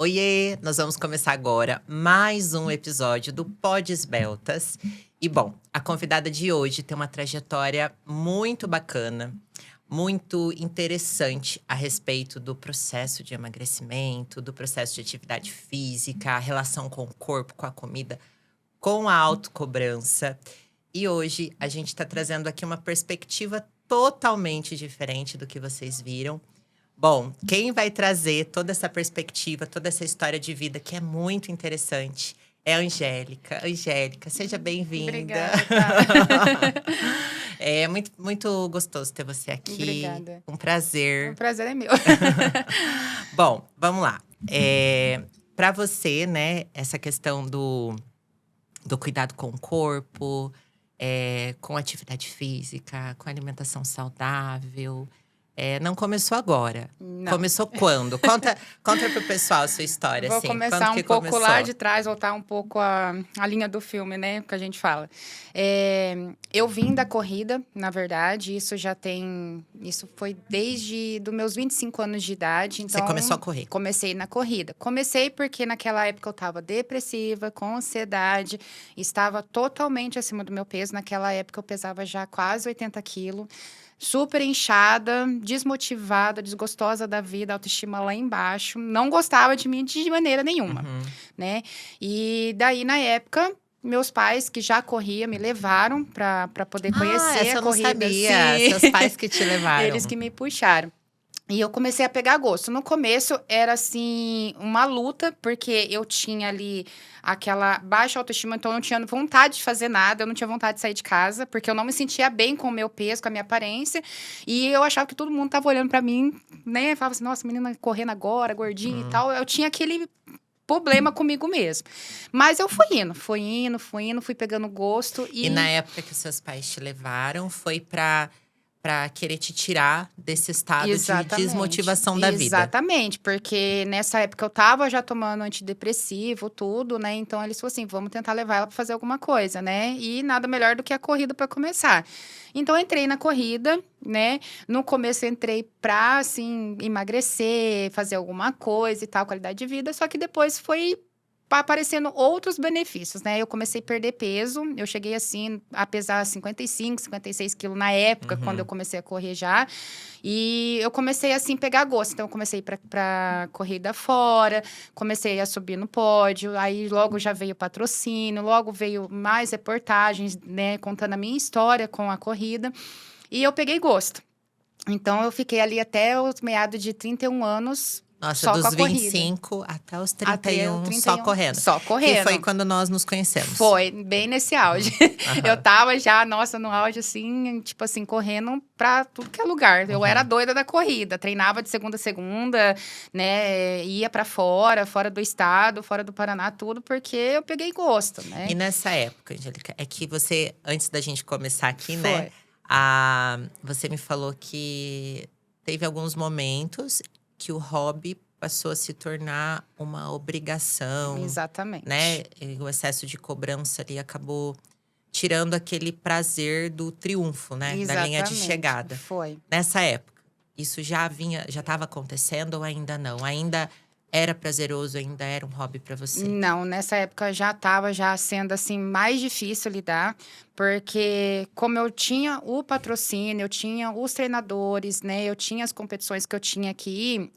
Oiê! Nós vamos começar agora mais um episódio do Pod Esbeltas. E bom, a convidada de hoje tem uma trajetória muito bacana, muito interessante a respeito do processo de emagrecimento, do processo de atividade física, a relação com o corpo, com a comida, com a autocobrança. E hoje a gente está trazendo aqui uma perspectiva totalmente diferente do que vocês viram. Bom, quem vai trazer toda essa perspectiva, toda essa história de vida que é muito interessante é a Angélica. Angélica, seja bem-vinda. Obrigada. É muito gostoso ter você aqui. Obrigada. Um O prazer. prazer é meu. Bom, vamos lá. Para você, né, essa questão do cuidado com o corpo, com atividade física, com alimentação saudável, não começou agora. Não. Começou quando? Conta pro pessoal a sua história, Vou assim. começar Quando um que pouco começou? lá de trás, voltar um pouco a linha do filme, né? Que a gente fala. Eu vim da corrida, na verdade. Isso foi desde dos meus 25 anos de idade. Então, Você começou a correr? Comecei na corrida. Comecei porque naquela época eu estava depressiva, com ansiedade. Estava totalmente acima do meu peso. Naquela época eu pesava já quase 80 quilos. Super inchada, desmotivada, desgostosa da vida, autoestima lá embaixo. Não gostava de mim de maneira nenhuma, né? E daí, na época, meus pais, que já corriam, me levaram para poder conhecer essa a eu não corrida. sabia. Sim. Seus pais que te levaram. Eles que me puxaram. E eu comecei a pegar gosto. No começo era assim uma luta, porque eu tinha ali aquela baixa autoestima, então eu não tinha vontade de fazer nada, eu não tinha vontade de sair de casa, porque eu não me sentia bem com o meu peso, com a minha aparência, e eu achava que todo mundo tava olhando pra mim, né? Falava assim, nossa, menina correndo agora, gordinha e tal. Eu tinha aquele problema comigo mesmo. Mas eu fui pegando gosto E na época que os seus pais te levaram, foi pra querer te tirar desse estado de desmotivação da vida. Exatamente, porque nessa época eu tava já tomando antidepressivo, tudo, né? Então eles falaram assim, vamos tentar levar ela pra fazer alguma coisa, né? E nada melhor do que a corrida para começar. Então eu entrei na corrida, né? No começo eu entrei pra, assim, emagrecer, fazer alguma coisa e tal, qualidade de vida. Só que depois foi aparecendo outros benefícios, né? Eu comecei a perder peso, eu cheguei assim a pesar 55, 56 quilos na época, quando eu comecei a correr já, e eu comecei assim a pegar gosto, então eu comecei pra corrida fora, comecei a subir no pódio, aí logo já veio patrocínio, logo veio mais reportagens, né, contando a minha história com a corrida, e eu peguei gosto. Então eu fiquei ali até os meados de 31 anos. Nossa, só dos com a corrida. 25 até os Até 31, o só 31, correndo. só correndo. Que foi quando nós nos conhecemos. Foi, bem nesse auge. Eu tava já, nossa, no auge, assim, tipo assim, correndo pra tudo que é lugar. Eu era doida da corrida, treinava de segunda a segunda, né? Ia pra fora do estado, fora do Paraná, tudo, porque eu peguei gosto, né? E nessa época, Angélica, é que você, antes da gente começar aqui, né? Foi. Você me falou que teve alguns momentos que o hobby passou a se tornar uma obrigação, Exatamente. né? E o excesso de cobrança ali acabou tirando aquele prazer do triunfo, né? Da linha de Exatamente. chegada. Foi. Nessa época, isso já estava acontecendo ou ainda não? Ainda era prazeroso, ainda era um hobby para você? Não, nessa época já estava já sendo assim mais difícil lidar, porque como eu tinha o patrocínio, eu tinha os treinadores, né? Eu tinha as competições que eu tinha que ir,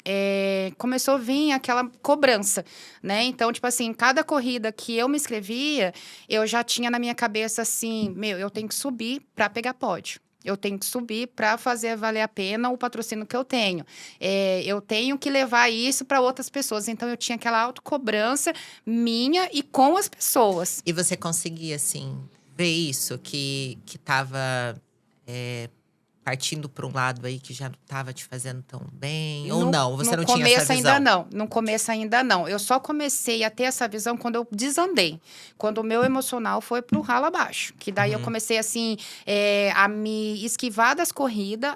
começou a vir aquela cobrança, né? Então, tipo assim, cada corrida que eu me inscrevia, eu já tinha na minha cabeça assim, meu, eu tenho que subir para pegar pódio. Eu tenho que subir para fazer valer a pena o patrocínio que eu tenho. Eu tenho que levar isso para outras pessoas. Então, eu tinha aquela autocobrança minha e com as pessoas. E você conseguia, assim, ver isso? Que tava partindo para um lado aí que já não estava te fazendo tão bem? Ou não? Você não tinha essa visão? No começo ainda não. Eu só comecei a ter essa visão quando eu desandei. Quando o meu emocional foi pro ralo abaixo. Que daí eu comecei, assim, a me esquivar das corridas.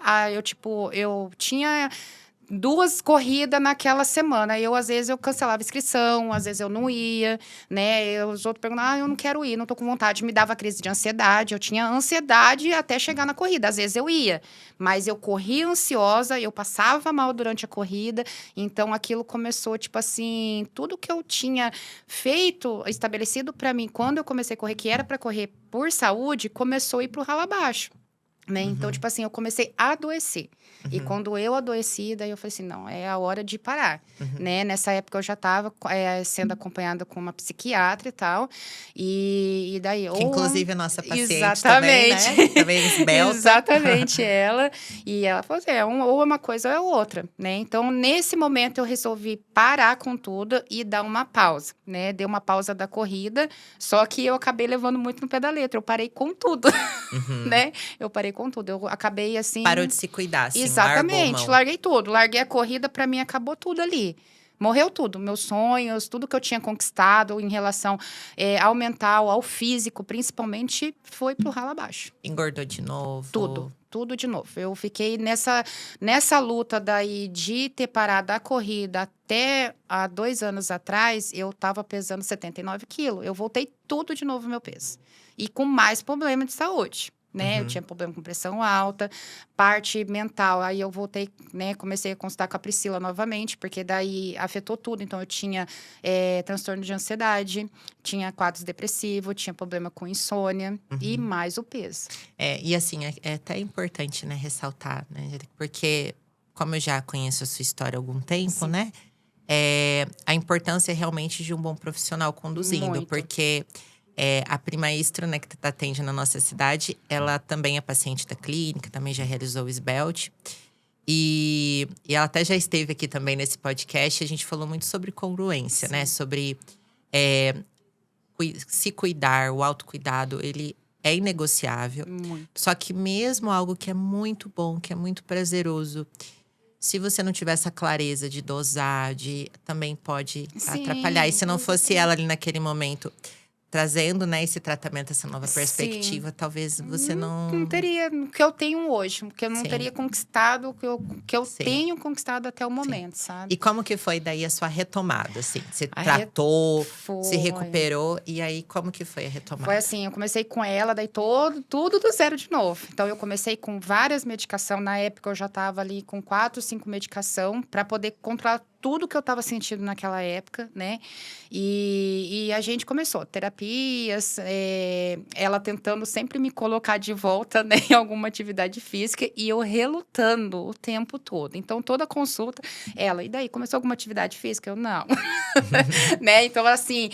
Eu tinha 2 corridas naquela semana. Às vezes, eu cancelava a inscrição, às vezes eu não ia, né? Os outros perguntavam, eu não quero ir, não tô com vontade. Me dava crise de ansiedade. Eu tinha ansiedade até chegar na corrida. Às vezes eu ia, mas eu corria ansiosa, eu passava mal durante a corrida. Então, aquilo começou, tipo assim, tudo que eu tinha feito, estabelecido para mim, quando eu comecei a correr, que era para correr por saúde, começou a ir pro ralo abaixo. Né? Então, tipo assim, eu comecei a adoecer. E quando eu adoeci, daí eu falei assim, não, é a hora de parar, né? Nessa época eu já estava sendo acompanhada com uma psiquiatra e tal. E daí... Que inclusive é nossa paciente exatamente. também, né? Também esbelta. Exatamente, ela. E ela falou assim, ou é uma coisa ou é outra, né? Então, nesse momento, eu resolvi parar com tudo e dar uma pausa, né? Dei uma pausa da corrida, só que eu acabei levando muito no pé da letra. Eu parei com tudo, né? Eu parei com tudo. Eu acabei assim... Parou de se cuidar, assim, exatamente, larguei tudo. Larguei a corrida, pra mim acabou tudo ali. Morreu tudo, meus sonhos, tudo que eu tinha conquistado em relação ao mental, ao físico, principalmente, foi pro ralo abaixo. Engordou de novo? Tudo de novo. Eu fiquei nessa luta daí de ter parado a corrida até há 2 anos atrás, eu tava pesando 79 quilos. Eu voltei tudo de novo meu peso. E com mais problema de saúde. Né? Eu tinha problema com pressão alta, parte mental. Aí eu voltei, né? Comecei a consultar com a Priscila novamente, porque daí afetou tudo. Então, eu tinha transtorno de ansiedade, tinha quadros depressivos, tinha problema com insônia e mais o peso. E assim, é até importante, né, ressaltar, né, Angélica? Porque, como eu já conheço a sua história há algum tempo, sim, né? A importância realmente de um bom profissional conduzindo. Muito. Porque… a prima Istro, né, que atende na nossa cidade, ela também é paciente da clínica, também já realizou o SBELT. E ela até já esteve aqui também nesse podcast. A gente falou muito sobre congruência, sim, né? Sobre se cuidar, o autocuidado, ele é inegociável. Muito. Só que mesmo algo que é muito bom, que é muito prazeroso, se você não tiver essa clareza de dosar, também pode atrapalhar. E se não fosse ela ali naquele momento… trazendo, né, esse tratamento, essa nova perspectiva, sim, talvez você não teria o que eu tenho hoje, que eu não, sim, teria conquistado, o que eu tenho conquistado até o momento, sim, sabe? E como que foi daí a sua retomada, assim? Você tratou, se recuperou, e aí como que foi a retomada? Foi assim, eu comecei com ela, daí tudo do zero de novo. Então, eu comecei com várias medicações, na época eu já estava ali com 4, 5 medicações, para poder controlar tudo que eu estava sentindo naquela época, né? E a gente começou terapias, ela tentando sempre me colocar de volta, né, em alguma atividade física e eu relutando o tempo todo. Então, toda consulta, ela, e daí, começou alguma atividade física? Eu, não. Né? Então, assim,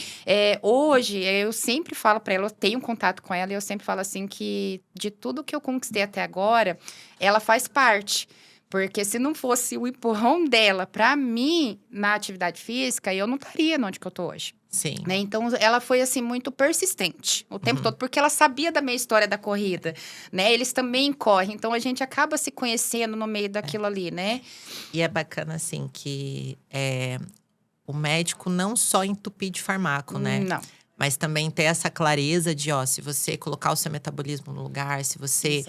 hoje, eu sempre falo para ela, eu tenho contato com ela e eu sempre falo assim que de tudo que eu conquistei até agora, ela faz parte. Porque se não fosse o empurrão dela para mim na atividade física, eu não estaria onde que eu tô hoje. Sim. Né? Então, ela foi, assim, muito persistente o tempo todo. Porque ela sabia da minha história da corrida, né? Eles também correm. Então, a gente acaba se conhecendo no meio daquilo ali, né? E é bacana, assim, que o médico não só entupir de farmaco, né? Não. Mas também ter essa clareza de, se você colocar o seu metabolismo no lugar, se você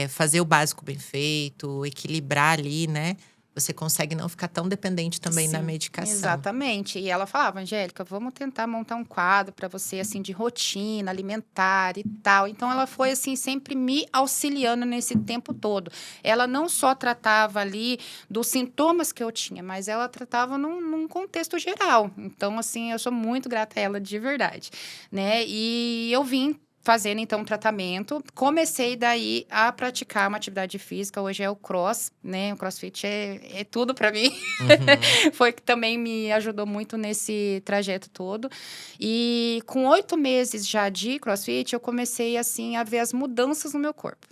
fazer o básico bem feito, equilibrar ali, né? Você consegue não ficar tão dependente também, sim, da medicação. Exatamente. E ela falava, Angélica, vamos tentar montar um quadro para você, assim, de rotina alimentar e tal. Então, ela foi, assim, sempre me auxiliando nesse tempo todo. Ela não só tratava ali dos sintomas que eu tinha, mas ela tratava num contexto geral. Então, assim, eu sou muito grata a ela, de verdade, né? E eu vim fazendo, então, um tratamento. Comecei, daí, a praticar uma atividade física. Hoje é o cross, né? O crossfit é tudo para mim. Foi que também me ajudou muito nesse trajeto todo. E com 8 meses já de crossfit, eu comecei, assim, a ver as mudanças no meu corpo.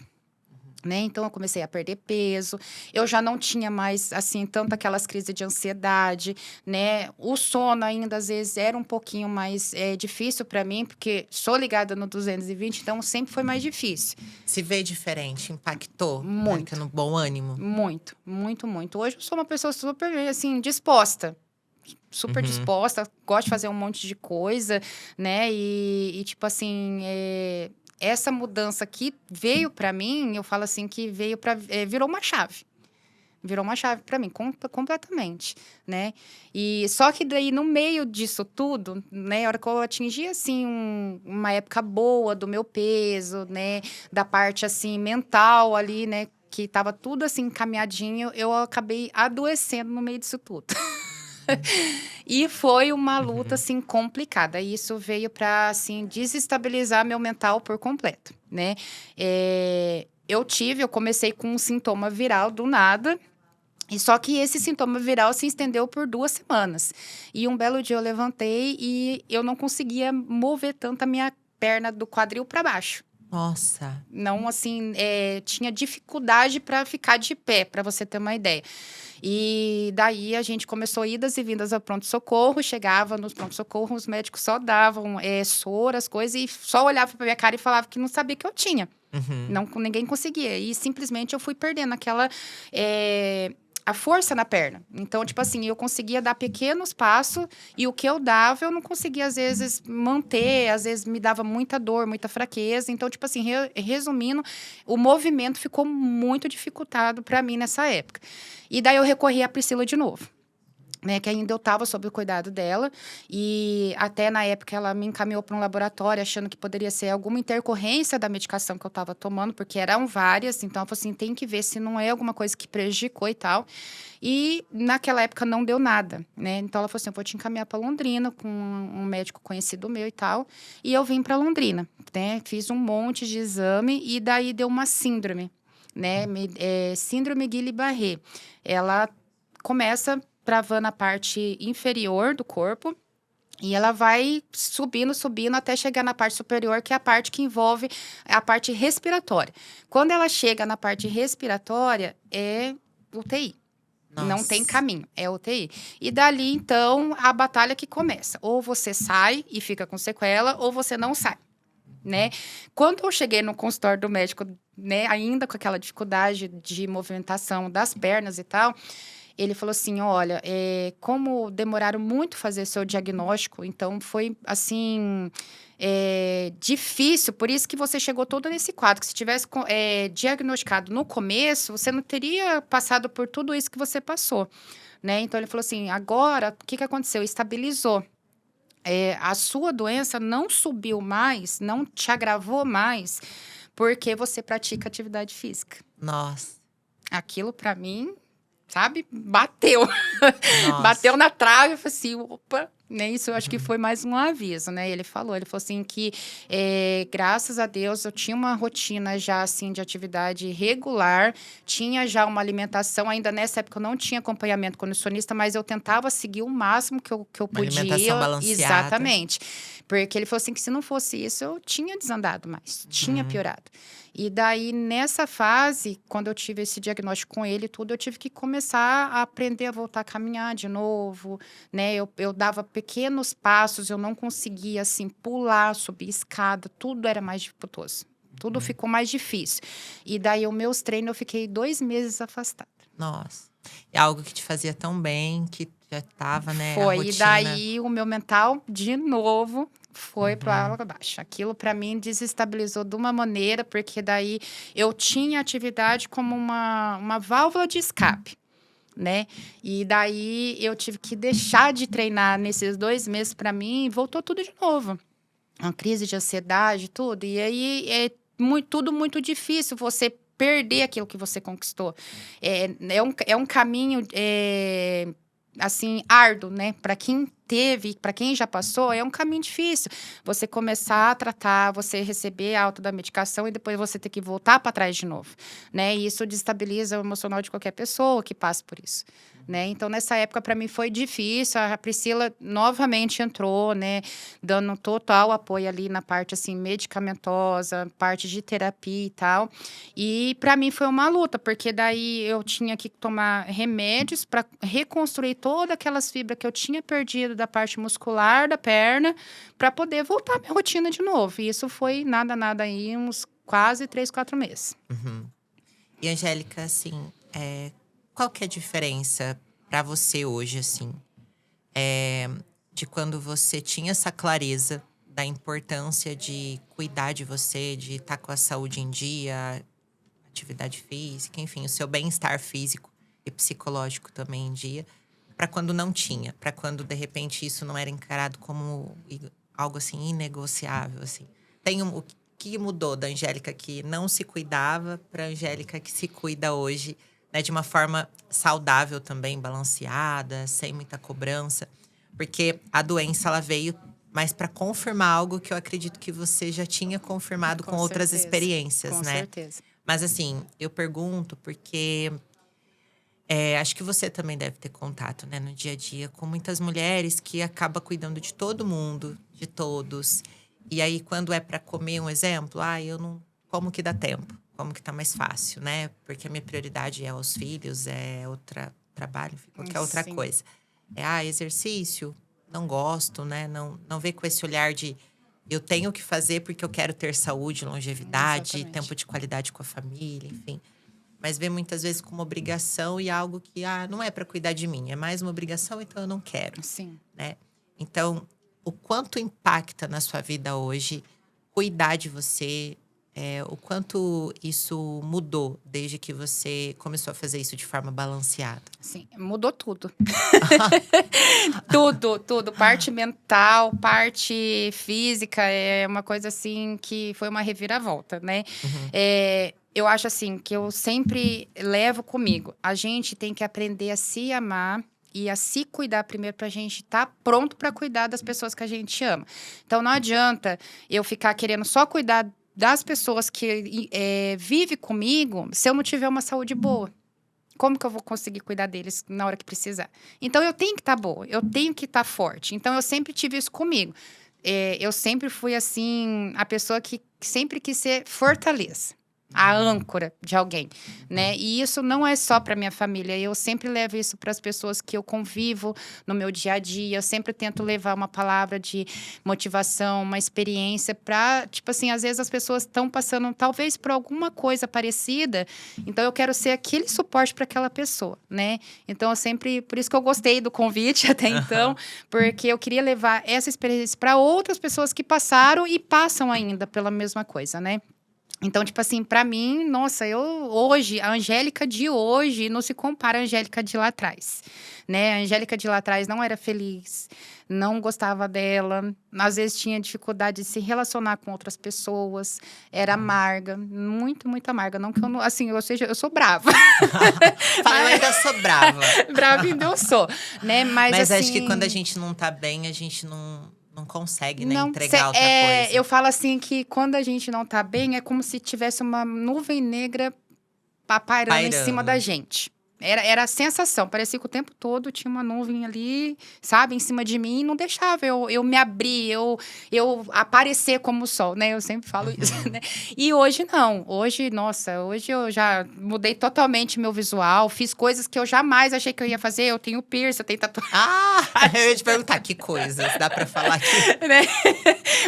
Né? Então, eu comecei a perder peso. Eu já não tinha mais, assim, tanto aquelas crises de ansiedade, né? O sono ainda, às vezes, era um pouquinho mais difícil para mim, porque sou ligada no 220, então sempre foi mais difícil. Se vê diferente, impactou? Muito. Né? No bom ânimo? Muito, muito, muito. Hoje eu sou uma pessoa super, assim, disposta. Super disposta, gosto de fazer um monte de coisa, né? E tipo assim… essa mudança que veio para mim, eu falo assim que veio virou uma chave, Virou uma chave para mim, completamente, né? E só que daí, no meio disso tudo, né? A hora que eu atingi, assim, uma época boa do meu peso, né? Da parte, assim, mental ali, né? Que tava tudo, assim, encaminhadinho. Eu acabei adoecendo no meio disso tudo. E foi uma luta, Uhum. assim, complicada. E isso veio para, assim, desestabilizar meu mental por completo, né? Eu comecei com um sintoma viral do nada. E só que esse sintoma viral se estendeu por 2 semanas. E um belo dia eu levantei e eu não conseguia mover tanto a minha perna do quadril para baixo. Nossa. Não, assim, tinha dificuldade para ficar de pé, para você ter uma ideia. E daí a gente começou idas e vindas ao pronto-socorro, chegava nos pronto-socorro, os médicos só davam soro, as coisas, e só olhava para minha cara e falava que não sabia que eu tinha. Uhum. Não, ninguém conseguia. E simplesmente eu fui perdendo a força na perna. Então, tipo assim, eu conseguia dar pequenos passos e o que eu dava, eu não conseguia, às vezes, manter. Às vezes, me dava muita dor, muita fraqueza. Então, tipo assim, resumindo, o movimento ficou muito dificultado para mim nessa época. E daí, eu recorri à Priscila de novo. Né, que ainda eu estava sob o cuidado dela, e até na época ela me encaminhou para um laboratório achando que poderia ser alguma intercorrência da medicação que eu estava tomando, porque eram várias, então ela falou assim, tem que ver se não é alguma coisa que prejudicou e tal. E naquela época não deu nada, né? Então ela falou assim, eu vou te encaminhar para Londrina com um médico conhecido meu e tal. E eu vim para Londrina, né? Fiz um monte de exame e daí deu uma síndrome, né? Síndrome Guillain-Barré. Ela começa travando a parte inferior do corpo. E ela vai subindo, subindo, até chegar na parte superior, que é a parte que envolve a parte respiratória. Quando ela chega na parte respiratória, é UTI. Não tem Nossa. caminho, é UTI. E dali, então, a batalha que começa. Ou você sai e fica com sequela, ou você não sai, né? Quando eu cheguei no consultório do médico, né, ainda com aquela dificuldade de movimentação das pernas e tal, ele falou assim, olha, como demoraram muito fazer seu diagnóstico, então foi, assim, difícil, por isso que você chegou todo nesse quadro, que se tivesse diagnosticado no começo, você não teria passado por tudo isso que você passou, né? Então, ele falou assim, agora, o que que aconteceu? Estabilizou. A sua doença não subiu mais, não te agravou mais, porque você pratica atividade física. Nossa. Aquilo, para mim, sabe, bateu. Nossa. Bateu na trave, eu falei assim, opa, né? Isso eu acho que Uhum. foi mais um aviso, né? Ele falou assim que, graças a Deus, eu tinha uma rotina já, assim, de atividade regular, tinha já uma alimentação, ainda nessa época eu não tinha acompanhamento com nutricionista, mas eu tentava seguir o máximo que eu Uma alimentação podia, balanceada. exatamente. Porque ele falou assim que se não fosse isso, eu tinha desandado mais, tinha Uhum. piorado. E daí, nessa fase, quando eu tive esse diagnóstico com ele e tudo, eu tive que começar a aprender a voltar a caminhar de novo, né? Eu dava pequenos passos, eu não conseguia, assim, pular, subir escada, tudo era mais dificultoso. Tudo Uhum. ficou mais difícil. E daí, os meus treinos, eu fiquei 2 meses afastada. Nossa. É algo que te fazia tão bem, que já estava, né, a Foi. E rotina. daí, o meu mental, de novo, foi pro Uhum. água abaixo. Aquilo, para mim, desestabilizou de uma maneira, porque daí eu tinha atividade como uma válvula de escape, né? E daí eu tive que deixar de treinar nesses 2 meses para mim e voltou tudo de novo. Uma crise de ansiedade, tudo. E aí tudo muito difícil você perder aquilo que você conquistou. É um caminho, assim, árduo, né? Para quem teve, para quem já passou, é um caminho difícil. Você começar a tratar, você receber a alta da medicação e depois você ter que voltar para trás de novo, né? E isso destabiliza o emocional de qualquer pessoa que passe por isso, né? Então, nessa época, para mim foi difícil. A Priscila novamente entrou, né? Dando total apoio ali na parte, assim, medicamentosa, parte de terapia e tal. E para mim foi uma luta, porque daí eu tinha que tomar remédios para reconstruir todas aquelas fibras que eu tinha perdido da parte muscular da perna, para poder voltar à minha rotina de novo. E isso foi nada aí, uns quase 3, 4 meses. Uhum. E Angélica, assim, qual que é a diferença para você hoje, assim, de quando você tinha essa clareza da importância de cuidar de você, de estar com a saúde em dia, atividade física, enfim, o seu bem-estar físico. e psicológico também em dia, para quando não tinha, para quando de repente isso não era encarado como algo assim inegociável, assim. O que mudou da Angélica que não se cuidava para a Angélica que se cuida hoje, né, de uma forma saudável também, balanceada, sem muita cobrança, porque a doença ela veio mais para confirmar algo que eu acredito que você já tinha confirmado com outras certeza, experiências, com né? certeza. Mas assim, eu pergunto porque acho que você também deve ter contato, né, no dia a dia com muitas mulheres que acaba cuidando de todo mundo, de todos. E aí, quando é para comer, um exemplo, eu não. Como que dá tempo? Como que tá mais fácil, né? Porque a minha prioridade é os filhos, é outra trabalho, enfim, qualquer outra Sim, coisa. Exercício, não gosto, né? Não vê com esse olhar de eu tenho que fazer porque eu quero ter saúde, longevidade, exatamente. tempo de qualidade com a família, enfim. Mas vê muitas vezes como obrigação e algo que não é para cuidar de mim, é mais uma obrigação, então eu não quero, Sim. né? Então, o quanto impacta na sua vida hoje cuidar de você, o quanto isso mudou desde que você começou a fazer isso de forma balanceada? Sim, mudou tudo. Tudo, tudo. Parte mental, parte física, é uma coisa assim que foi uma reviravolta, né? Uhum. Eu acho assim que eu sempre levo comigo. A gente tem que aprender a se amar e a se cuidar primeiro pra gente estar pronto pra cuidar das pessoas que a gente ama. Então não adianta eu ficar querendo só cuidar das pessoas que vivem comigo se eu não tiver uma saúde boa. Como que eu vou conseguir cuidar deles na hora que precisar? Então, eu tenho que estar boa, eu tenho que estar forte. Então, eu sempre tive isso comigo. Eu sempre fui, assim, a pessoa que sempre quis ser fortaleza. A âncora de alguém, né? E isso não é só para minha família. Eu sempre levo isso para as pessoas que eu convivo no meu dia a dia. Eu sempre tento levar uma palavra de motivação, uma experiência para, tipo assim, às vezes as pessoas estão passando talvez por alguma coisa parecida. Então eu quero ser aquele suporte para aquela pessoa, né? Então eu sempre, por isso que eu gostei do convite até então, porque eu queria levar essa experiência para outras pessoas que passaram e passam ainda pela mesma coisa, né? Então, tipo assim, pra mim, nossa, a Angélica de hoje não se compara à Angélica de lá atrás, né? A Angélica de lá atrás não era feliz, não gostava dela, às vezes tinha dificuldade de se relacionar com outras pessoas, era amarga, muito, muito amarga. Não que eu não, assim, eu sou brava. Fala, eu ainda sou brava. Brava ainda eu sou, né? Mas assim, acho que quando a gente não tá bem, a gente não consegue, né, não, entregar outra coisa. eu falo assim que quando a gente não tá bem, é como se tivesse uma nuvem negra pairando em cima da Pairando. gente. Era a sensação, parecia que o tempo todo tinha uma nuvem ali, sabe, em cima de mim e não deixava eu me abrir, eu aparecer como o sol, né? Eu sempre falo isso, né? E hoje não. Hoje, nossa, hoje eu já mudei totalmente meu visual, fiz coisas que eu jamais achei que eu ia fazer. Eu tenho piercing, eu tenho tatuagem. Eu ia te perguntar que coisas, dá pra falar aqui? Né?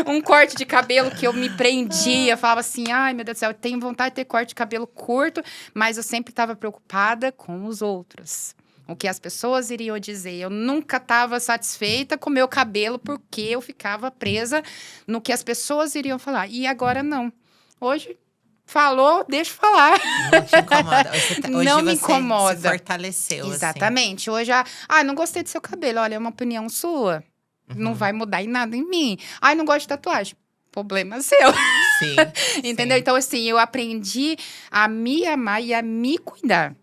Um corte de cabelo que eu me prendia, falava assim, ai meu Deus do céu, eu tenho vontade de ter corte de cabelo curto, mas eu sempre estava preocupada com os outros. O que as pessoas iriam dizer. Eu nunca estava satisfeita com o meu cabelo porque eu ficava presa no que as pessoas iriam falar. E agora não. Hoje, falou, deixa eu falar. Não te incomoda. Hoje Não me você incomoda. se fortaleceu, Exatamente. Hoje, não gostei do seu cabelo. Olha, é uma opinião sua. Não vai mudar em nada em mim. Ai, não gosto de tatuagem. Problema seu. Sim. Entendeu? Sim. Então, assim, eu aprendi a me amar e a me cuidar.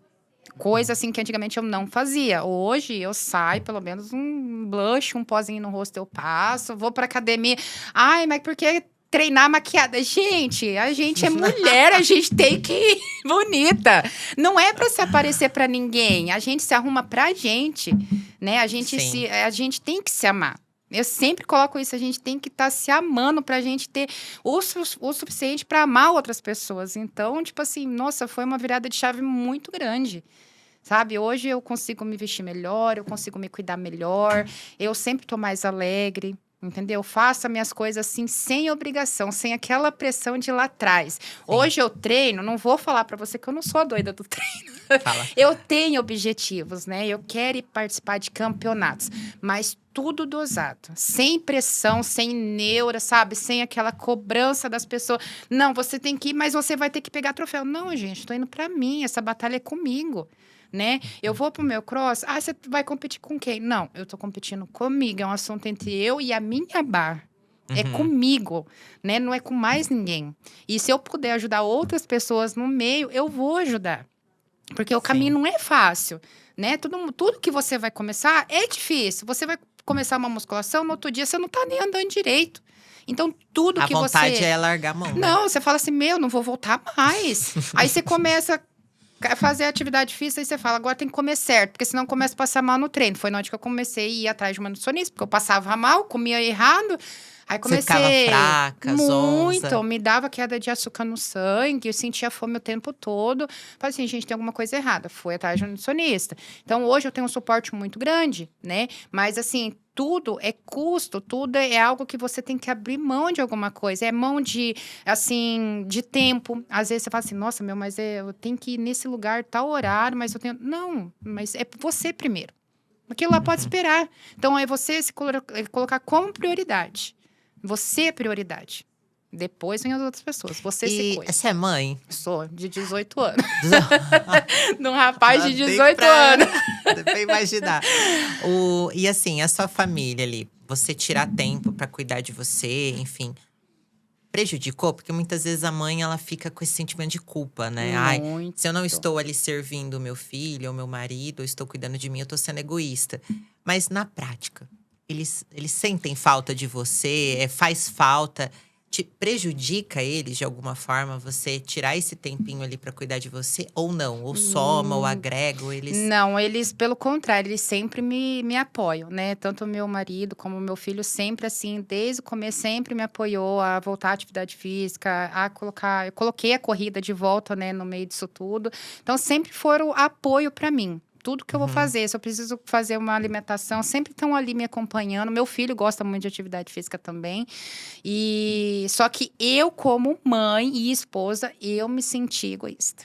Coisa, assim, que antigamente eu não fazia. Hoje, eu saio, pelo menos um blush, um pozinho no rosto eu passo. Vou pra academia. Ai, mas por que treinar maquiada? Gente, a gente é mulher, a gente tem que ir bonita. Não é pra se aparecer pra ninguém. A gente se arruma pra gente, né? A gente tem que se amar. Eu sempre coloco isso, a gente tem que estar se amando pra gente ter o suficiente pra amar outras pessoas. Então, tipo assim, nossa, foi uma virada de chave muito grande. Sabe, hoje eu consigo me vestir melhor, eu consigo me cuidar melhor, eu sempre tô mais alegre, entendeu? Eu faço as minhas coisas assim, sem obrigação, sem aquela pressão de lá atrás. Hoje eu treino, não vou falar pra você que eu não sou a doida do treino. Fala. Eu tenho objetivos, né? Eu quero ir participar de campeonatos, mas tudo dosado, sem pressão, sem neura, sabe? Sem aquela cobrança das pessoas. Não, você tem que ir, mas você vai ter que pegar troféu. Não, gente, tô indo pra mim, essa batalha é comigo. né? Eu vou pro meu cross, você vai competir com quem? Não, eu tô competindo comigo, é um assunto entre eu e a minha bar. É Uhum. comigo, né? Não é com mais ninguém. E se eu puder ajudar outras pessoas no meio, eu vou ajudar. Porque o caminho não é fácil, né? Tudo que você vai começar é difícil. Você vai começar uma musculação, no outro dia você não tá nem andando direito. Então, tudo A que vontade é largar a mão, né? Não, você fala assim, não vou voltar mais. Aí você começa a fazer atividade física e você fala, agora tem que comer certo, porque senão começa a passar mal no treino. Foi na hora que eu comecei a ir atrás de uma nutricionista, porque eu passava mal, comia errado. Aí Você ficava comecei fraca, zonza. muito, me dava queda de açúcar no sangue, eu sentia fome o tempo todo. Falei assim, gente, tem alguma coisa errada. Fui atrás de um nutricionista. Então, hoje eu tenho um suporte muito grande, né? Mas, assim, tudo é custo, tudo é algo que você tem que abrir mão de alguma coisa. É mão de, assim, de tempo. Às vezes você fala assim, nossa, mas eu tenho que ir nesse lugar, tal horário, mas eu tenho... Não, mas é você primeiro. Aquilo lá pode esperar. Então, é você se colocar como prioridade. Você é prioridade. Depois vem as outras pessoas. Você se cuida. Você é mãe? Sou, de 18 anos. De um rapaz de 18 Dá anos. pra imaginar. E assim, a sua família ali, você tirar tempo pra cuidar de você, enfim, prejudicou? Porque muitas vezes a mãe, ela fica com esse sentimento de culpa, né? Ai, Muito. se eu não estou ali servindo o meu filho ou meu marido, ou estou cuidando de mim, eu tô sendo egoísta. Mas na prática, eles sentem falta de você? Faz falta? Te prejudica eles de alguma forma você tirar esse tempinho ali pra cuidar de você? Ou não? Ou soma, ou agrega, ou eles… Não, eles, pelo contrário, eles sempre me apoiam, né? Tanto o meu marido como o meu filho, sempre assim, desde o começo, sempre me apoiou a voltar à atividade física, eu coloquei a corrida de volta, né, no meio disso tudo. Então, sempre foram apoio para mim. Tudo que eu vou fazer, se eu preciso fazer uma alimentação, sempre estão ali me acompanhando. Meu filho gosta muito de atividade física também. E só que eu, como mãe e esposa, eu me senti egoísta.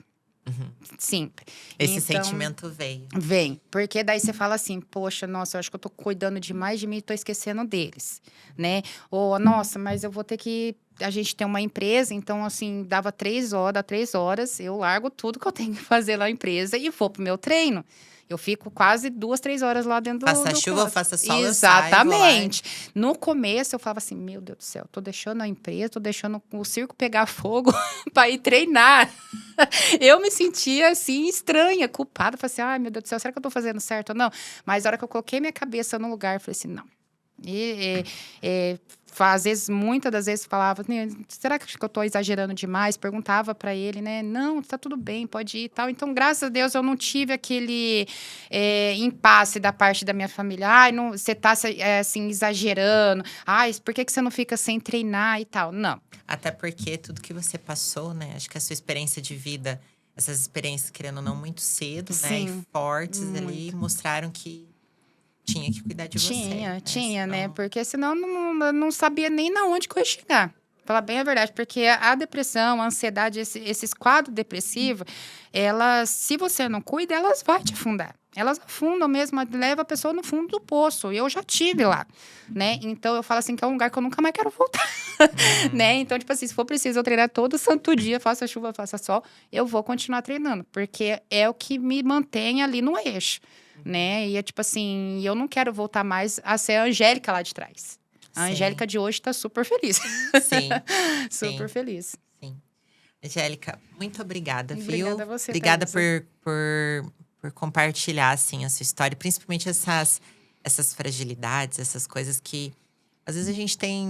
Sempre. Esse Então, sentimento veio. Vem, porque daí você fala assim, poxa, nossa, eu acho que eu tô cuidando demais de mim e tô esquecendo deles, né? Ou, nossa, mas eu vou ter que… A gente tem uma empresa, então, assim, dá 3 horas, eu largo tudo que eu tenho que fazer lá na empresa e vou pro meu treino. Eu fico quase 2, 3 horas lá dentro Faça do chuva ou cross. faça sol, Exatamente. No começo, eu falava assim, meu Deus do céu, tô deixando a empresa, tô deixando o circo pegar fogo para ir treinar. Eu me sentia, assim, estranha, culpada. Falei assim, ai, meu Deus do céu, será que eu tô fazendo certo ou não? Mas a hora que eu coloquei minha cabeça no lugar, eu falei assim, não. Às vezes, muitas das vezes falava, será que eu tô exagerando demais? Perguntava para ele, né? Não, tá tudo bem, pode ir e tal. Então, graças a Deus, eu não tive aquele impasse da parte da minha família. Ai, não, você tá, assim, exagerando. Ai, por que você não fica sem treinar e tal? Não. Até porque tudo que você passou, né? Acho que a sua experiência de vida, essas experiências, querendo ou não, muito cedo, né? E fortes ali, mostraram que tinha que cuidar de você. Tinha, Senão… né? Porque senão eu não sabia nem na onde que eu ia chegar. Falar bem a verdade, porque a depressão, a ansiedade, esses quadros depressivos, elas, se você não cuida, elas vão te afundar. Elas afundam mesmo, leva a pessoa no fundo do poço. Eu já tive lá, né? Então, eu falo assim, que é um lugar que eu nunca mais quero voltar, né? Então, tipo assim, se for preciso eu treinar todo santo dia, faça chuva, faça sol, eu vou continuar treinando. Porque é o que me mantém ali no eixo, né? E é tipo assim, eu não quero voltar mais a ser a Angélica lá de trás. A Angélica de hoje tá super feliz. Sim. Super feliz. Sim. Angélica, muito obrigada, viu? Obrigada a você, Obrigada Thaisa. por compartilhar, assim, a sua história. Principalmente essas fragilidades, essas coisas que… Às vezes a gente tem…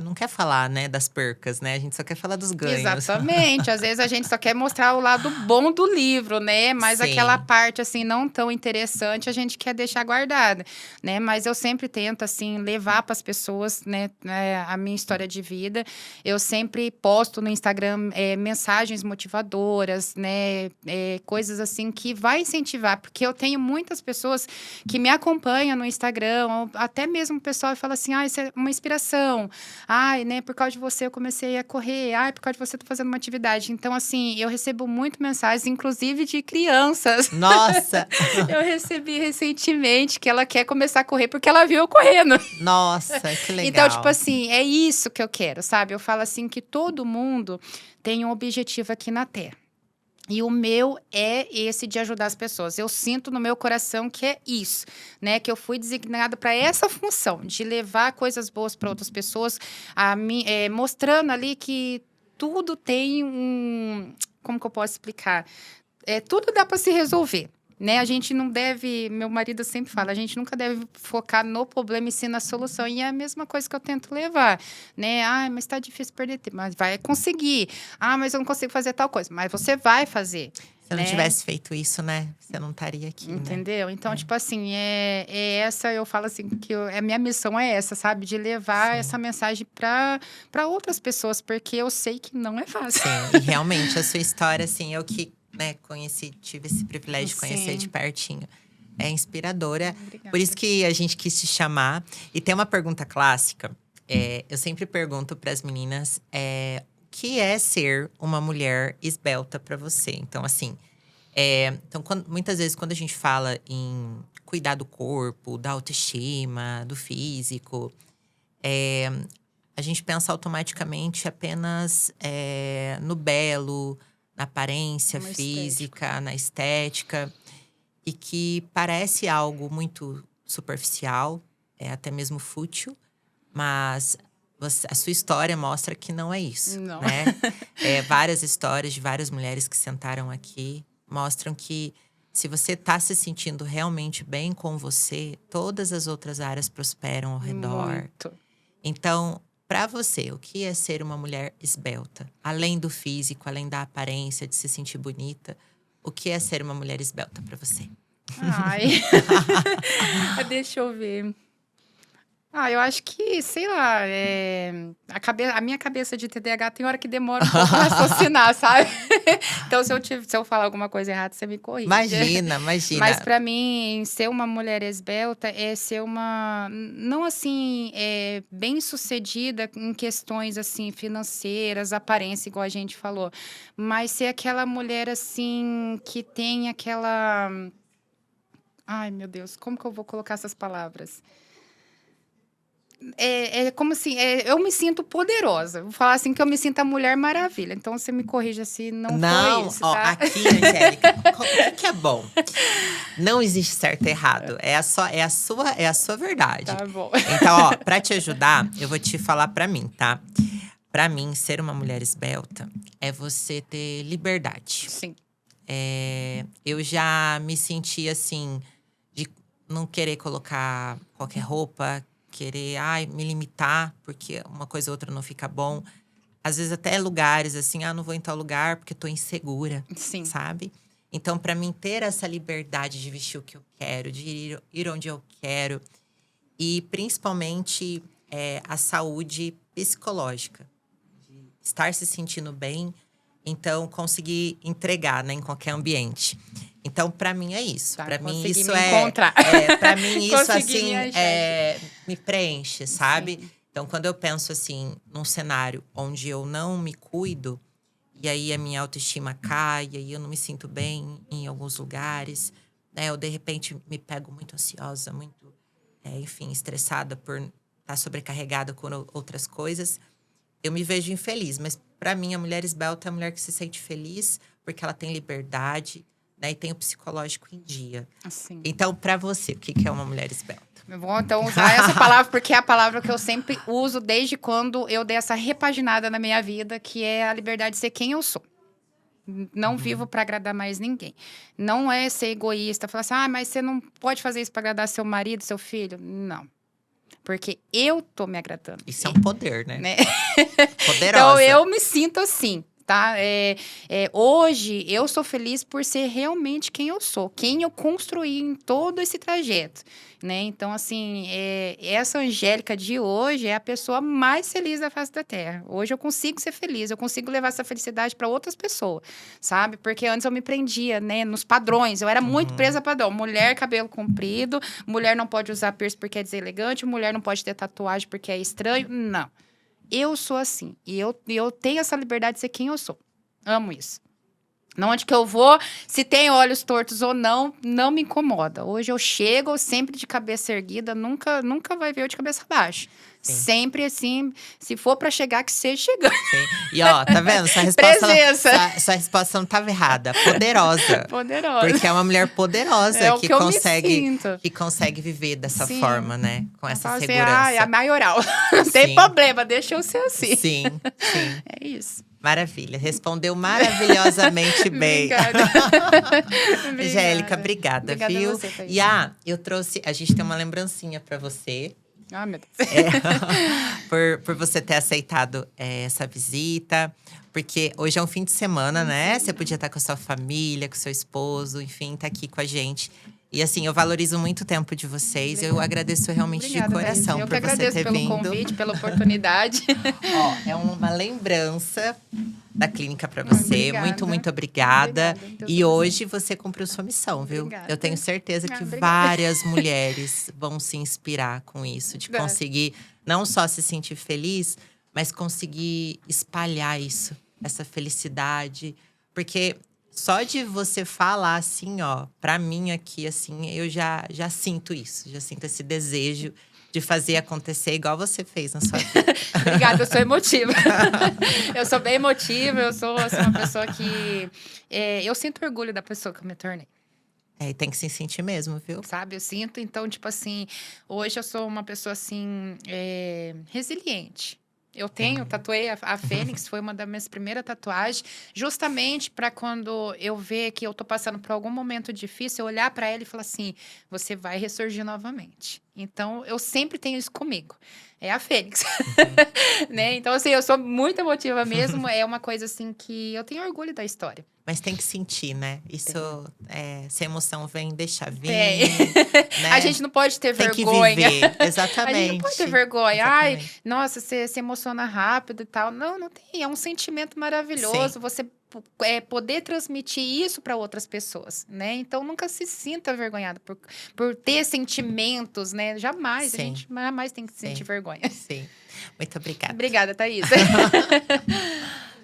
não quer falar, né, das percas, né? A gente só quer falar dos ganhos. Exatamente. Às vezes a gente só quer mostrar o lado bom do livro, né? Mas Sim. aquela parte, assim, não tão interessante, a gente quer deixar guardada, né? Mas eu sempre tento, assim, levar para as pessoas, né, a minha história de vida. Eu sempre posto no Instagram mensagens motivadoras, né? Coisas, assim, que vai incentivar. Porque eu tenho muitas pessoas que me acompanham no Instagram, ou até mesmo o pessoal fala assim, isso é uma inspiração. Ai, né, por causa de você eu comecei a correr. Ai, por causa de você eu tô fazendo uma atividade. Então, assim, eu recebo muito mensagens, inclusive de crianças. Nossa! Eu recebi recentemente que ela quer começar a correr porque ela viu eu correndo. Nossa, que legal. Então, tipo assim, é isso que eu quero, sabe? Eu falo assim que todo mundo tem um objetivo aqui na Terra. E o meu é esse de ajudar as pessoas. Eu sinto no meu coração que é isso, né? Que eu fui designada para essa função, de levar coisas boas para outras pessoas, mostrando ali que tudo tem um... Como que eu posso explicar? Tudo dá para se resolver. Né? A gente não deve, meu marido sempre fala, a gente nunca deve focar no problema e sim na solução. E é a mesma coisa que eu tento levar, né? Ah, mas tá difícil perder tempo, mas vai conseguir. Ah, mas eu não consigo fazer tal coisa, mas você vai fazer. Se eu não tivesse feito isso, né? Você não estaria aqui, entendeu? Né? Então, tipo assim, essa, eu falo assim, que a minha missão é essa, sabe? De levar essa mensagem para outras pessoas, porque eu sei que não é fácil. Sim, e realmente, a sua história, assim, eu que, né, tive esse privilégio de conhecer de pertinho. É inspiradora. Obrigada. Por isso que a gente quis te chamar. E tem uma pergunta clássica. Eu sempre pergunto para as meninas, o que é ser uma mulher esbelta para você? Então, assim, então, muitas vezes, quando a gente fala em cuidar do corpo, da autoestima, do físico, a gente pensa automaticamente apenas no belo, na aparência física, na estética. E que parece algo muito superficial, até mesmo fútil. Mas a sua história mostra que não é isso, Não. Né? Várias histórias de várias mulheres que sentaram aqui mostram que se você está se sentindo realmente bem com você, todas as outras áreas prosperam ao redor. Muito. Então, para você, o que é ser uma mulher esbelta? Além do físico, além da aparência, de se sentir bonita, o que é ser uma mulher esbelta para você? Ai, deixa eu ver. Eu acho que, sei lá, a minha cabeça de TDAH tem hora que demora um pouco pra raciocinar, sabe? Então, se eu falar alguma coisa errada, você me corrige. Imagina. Mas pra mim, ser uma mulher esbelta é ser uma... Não assim, bem-sucedida em questões, assim, financeiras, aparência, igual a gente falou. Mas ser aquela mulher, assim, que tem aquela... Ai, meu Deus, como que eu vou colocar essas palavras? Como assim, eu me sinto poderosa. Vou falar assim que eu me sinto a Mulher Maravilha. Então, você me corrija se não foi isso, ó, tá? aqui, Angélica, o que é bom? Não existe certo e errado. É a sua verdade. Tá bom. Então, ó, pra te ajudar, eu vou te falar pra mim, tá? Pra mim, ser uma mulher esbelta é você ter liberdade. Sim. Eu já me senti assim, de não querer colocar qualquer roupa, querer, me limitar, porque uma coisa ou outra não fica bom. Às vezes até lugares assim, não vou em tal lugar porque tô insegura, Sim. sabe? Então, para mim ter essa liberdade de vestir o que eu quero, de ir onde eu quero. E principalmente a saúde psicológica. De estar se sentindo bem, então conseguir entregar, né, em qualquer ambiente. Então, para mim é isso. Tá, para mim consegui isso me encontrar. para mim isso Consegui assim me me preenche, sabe? Sim. Então, quando eu penso assim num cenário onde eu não me cuido e aí a minha autoestima cai, e aí eu não me sinto bem em alguns lugares, né? Eu de repente me pego muito ansiosa, muito, enfim, estressada por estar sobrecarregada com outras coisas. Eu me vejo infeliz, mas para mim a mulher esbelta é a mulher que se sente feliz porque ela tem liberdade, né, e tem o psicológico em dia. Assim. Então, para você, o que é uma mulher esbelta? Eu vou então usar essa palavra porque é a palavra que eu sempre uso desde quando eu dei essa repaginada na minha vida, que é a liberdade de ser quem eu sou. Não vivo para agradar mais ninguém. Não é ser egoísta, falar assim, mas você não pode fazer isso para agradar seu marido, seu filho. Não. Porque eu tô me agradando. Isso é um poder, né? Poderosa. Então, eu me sinto assim, tá? Hoje, eu sou feliz por ser realmente quem eu sou. Quem eu construí em todo esse trajeto, né? Então, assim, essa Angélica de hoje é a pessoa mais feliz da face da Terra. Hoje eu consigo ser feliz, eu consigo levar essa felicidade para outras pessoas, sabe? Porque antes eu me prendia, né, nos padrões. Eu era muito presa a padrão. Mulher, cabelo comprido, mulher não pode usar piercing porque é deselegante, mulher não pode ter tatuagem porque é estranho. Não. Eu sou assim. E eu tenho essa liberdade de ser quem eu sou. Amo isso. Onde que eu vou, se tem olhos tortos ou não, não me incomoda. Hoje eu chego sempre de cabeça erguida, nunca vai ver eu de cabeça baixa. Sim. Sempre assim, se for pra chegar, que seja chegando. Sim. E ó, tá vendo? Sua resposta não tava errada. Poderosa. Poderosa. Porque é uma mulher poderosa É o que que eu me consegue, sinto. que consegue viver dessa Sim. forma, né? Com Eu essa falo assim, segurança. é a maioral. Não tem Sim. problema, deixa eu ser assim. Sim, sim. É isso. Maravilha. Respondeu maravilhosamente bem. Obrigada. Angélica, obrigada, Obrigada a viu? você, Thaís. E eu trouxe. A gente tem uma lembrancinha pra você. Ah, meu Deus. Por você ter aceitado essa visita. Porque hoje é um fim de semana, né? Você podia estar com a sua família, com o seu esposo, enfim, tá aqui com a gente. E assim, eu valorizo muito o tempo de vocês. Obrigada. Eu agradeço realmente Obrigada, de coração Thaís. Eu por que você agradeço ter pelo vindo. convite, pela oportunidade. Ó, é uma lembrança da clínica pra você. Obrigada. Muito obrigada. Obrigada. E hoje você cumpriu sua missão, viu? Obrigada. Eu tenho certeza que Obrigada. várias mulheres vão se inspirar com isso, de conseguir não só se sentir feliz, mas conseguir espalhar isso, essa felicidade. Porque só de você falar assim, ó, pra mim aqui, assim, eu já sinto isso, já sinto esse desejo de fazer acontecer igual você fez na sua vida. Obrigada, eu sou emotiva. Eu sou bem emotiva, eu sou assim, uma pessoa que… eu sinto orgulho da pessoa que eu me tornei. E tem que se sentir mesmo, viu? Sabe, eu sinto. Então, tipo assim, hoje eu sou uma pessoa, assim, resiliente. Eu tatuei a Fênix, foi uma das minhas primeiras tatuagens, justamente para quando eu ver que eu tô passando por algum momento difícil, eu olhar para ela e falar assim, você vai ressurgir novamente. Então, eu sempre tenho isso comigo. É a Fênix. Né? Então, assim, eu sou muito emotiva mesmo. É uma coisa, assim, que eu tenho orgulho da história. Mas tem que sentir, né? Isso, se a emoção vem, deixa vir. Né? A gente não pode ter tem vergonha. Que viver. Exatamente. A gente não pode ter vergonha. Exatamente. Ai, nossa, você se emociona rápido e tal. Não tem. É um sentimento maravilhoso. Sim. Você poder transmitir isso para outras pessoas, né? Então, nunca se sinta vergonhado por ter sentimentos, né? Jamais. Sim. A gente jamais tem que sentir vergonha. Sim. Muito obrigada. Obrigada, Thaís.